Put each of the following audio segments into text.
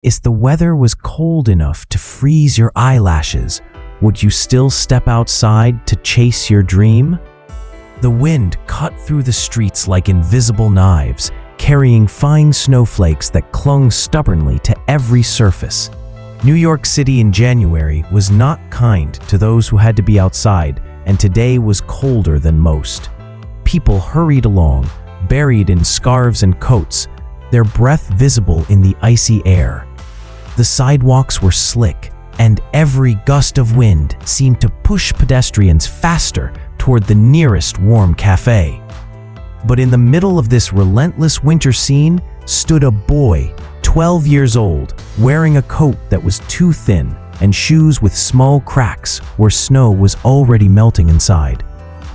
If the weather was cold enough to freeze your eyelashes, would you still step outside to chase your dream? The wind cut through the streets like invisible knives, carrying fine snowflakes that clung stubbornly to every surface. New York City in January was not kind to those who had to be outside, and today was colder than most. People hurried along, buried in scarves and coats, their breath visible in the icy air. The sidewalks were slick, and every gust of wind seemed to push pedestrians faster toward the nearest warm cafe. But in the middle of this relentless winter scene stood a boy, 12 years old, wearing a coat that was too thin and shoes with small cracks where snow was already melting inside.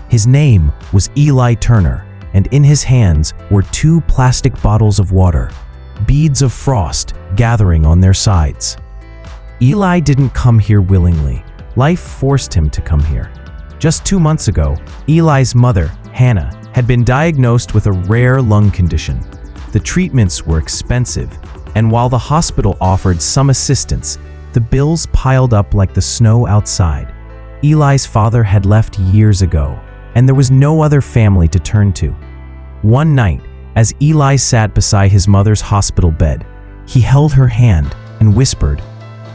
His name was Eli Turner, and in his hands were 2 plastic bottles of water, beads of frost gathering on their sides. Eli didn't come here willingly. Life forced him to come here. Just 2 months ago, Eli's mother, Hannah, had been diagnosed with a rare lung condition. The treatments were expensive, and while the hospital offered some assistance, the bills piled up like the snow outside. Eli's father had left years ago, and there was no other family to turn to. One night, as Eli sat beside his mother's hospital bed, he held her hand and whispered,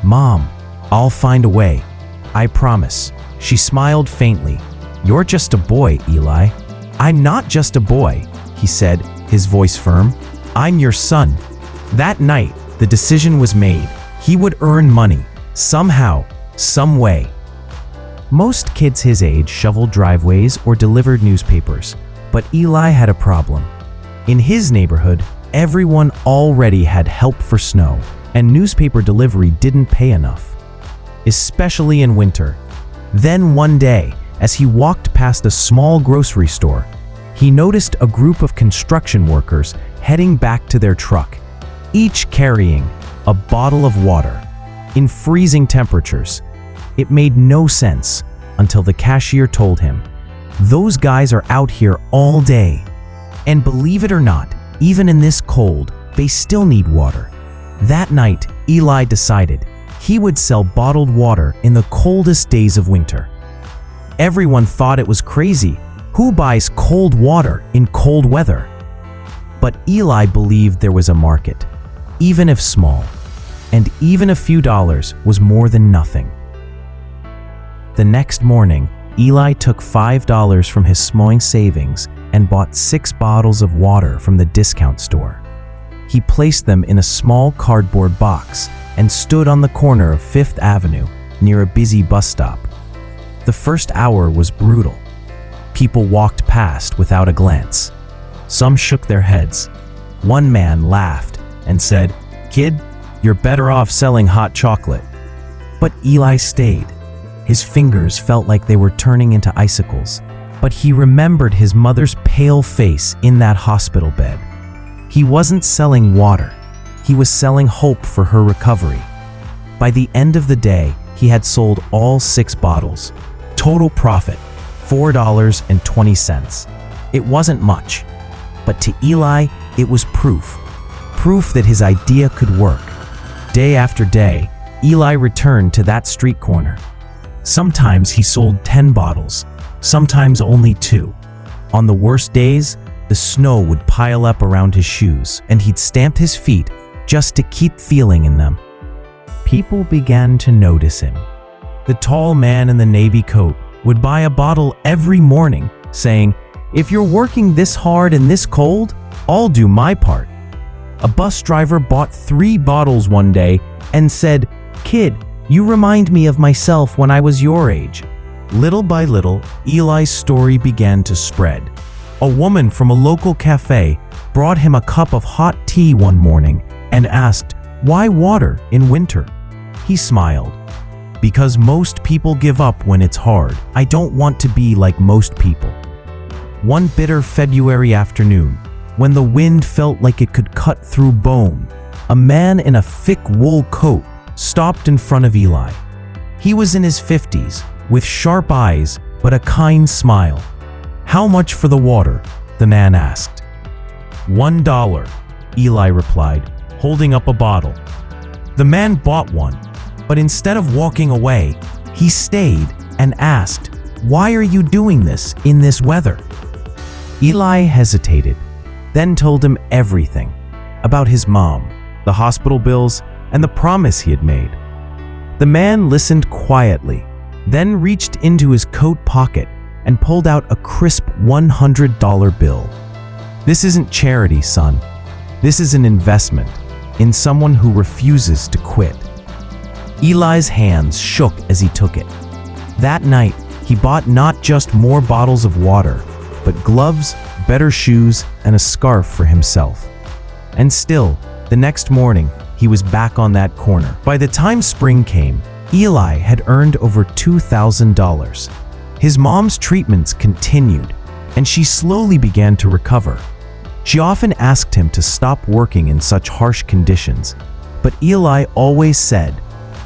"Mom, I'll find a way. I promise." She smiled faintly. "You're just a boy, Eli." "I'm not just a boy," he said, his voice firm. "I'm your son." That night, the decision was made. He would earn money, somehow, some way. Most kids his age shoveled driveways or delivered newspapers, but Eli had a problem. In his neighborhood, everyone already had help for snow, and newspaper delivery didn't pay enough, especially in winter. Then one day, as he walked past a small grocery store, he noticed a group of construction workers heading back to their truck, each carrying a bottle of water in freezing temperatures. It made no sense until the cashier told him, "Those guys are out here all day. And believe it or not, even in this cold, they still need water." That night, Eli decided he would sell bottled water in the coldest days of winter. Everyone thought it was crazy. Who buys cold water in cold weather? But Eli believed there was a market, even if small, and even a few dollars was more than nothing. The next morning, Eli took $5 from his small savings and bought 6 bottles of water from the discount store. He placed them in a small cardboard box and stood on the corner of 5th Avenue near a busy bus stop. The first hour was brutal. People walked past without a glance. Some shook their heads. One man laughed and said, "Kid, you're better off selling hot chocolate." But Eli stayed. His fingers felt like they were turning into icicles, but he remembered his mother's pale face in that hospital bed. He wasn't selling water. He was selling hope for her recovery. By the end of the day, he had sold all 6 bottles. Total profit, $4.20. It wasn't much, but to Eli, it was proof. Proof that his idea could work. Day after day, Eli returned to that street corner. Sometimes he sold 10 bottles, sometimes only 2. On the worst days, the snow would pile up around his shoes, and he'd stamp his feet just to keep feeling in them. People began to notice him. The tall man in the navy coat would buy a bottle every morning, saying, "If you're working this hard and this cold, I'll do my part." A bus driver bought 3 bottles one day and said, "Kid, you remind me of myself when I was your age." Little by little, Eli's story began to spread. A woman from a local cafe brought him a cup of hot tea one morning and asked, "Why water in winter?" He smiled. "Because most people give up when it's hard. I don't want to be like most people." One bitter February afternoon, when the wind felt like it could cut through bone, a man in a thick wool coat stopped in front of Eli. He was in his 50s, with sharp eyes but a kind smile. "How much for the water?" the man asked. $1, Eli replied, holding up a bottle. The man bought one, but instead of walking away, he stayed and asked, "Why are you doing this in this weather?" Eli hesitated, then told him everything about his mom, the hospital bills, and the promise he had made. The man listened quietly, then reached into his coat pocket and pulled out a crisp $100 bill. "This isn't charity, son. This is an investment in someone who refuses to quit." Eli's hands shook as he took it. That night, he bought not just more bottles of water, but gloves, better shoes, and a scarf for himself. And still, the next morning, he was back on that corner. By the time spring came, Eli had earned over $2,000. His mom's treatments continued, and she slowly began to recover. She often asked him to stop working in such harsh conditions, but Eli always said,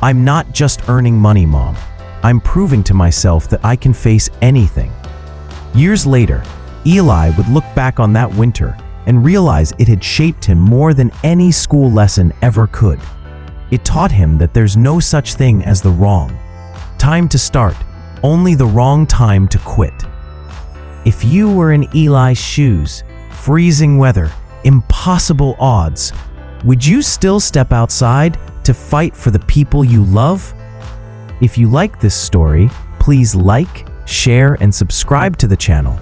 "I'm not just earning money, Mom. I'm proving to myself that I can face anything." Years later, Eli would look back on that winter and realize it had shaped him more than any school lesson ever could. It taught him that there's no such thing as the wrong time to start, only the wrong time to quit. If you were in Eli's shoes, freezing weather, impossible odds, would you still step outside to fight for the people you love? If you like this story, please like, share, and subscribe to the channel.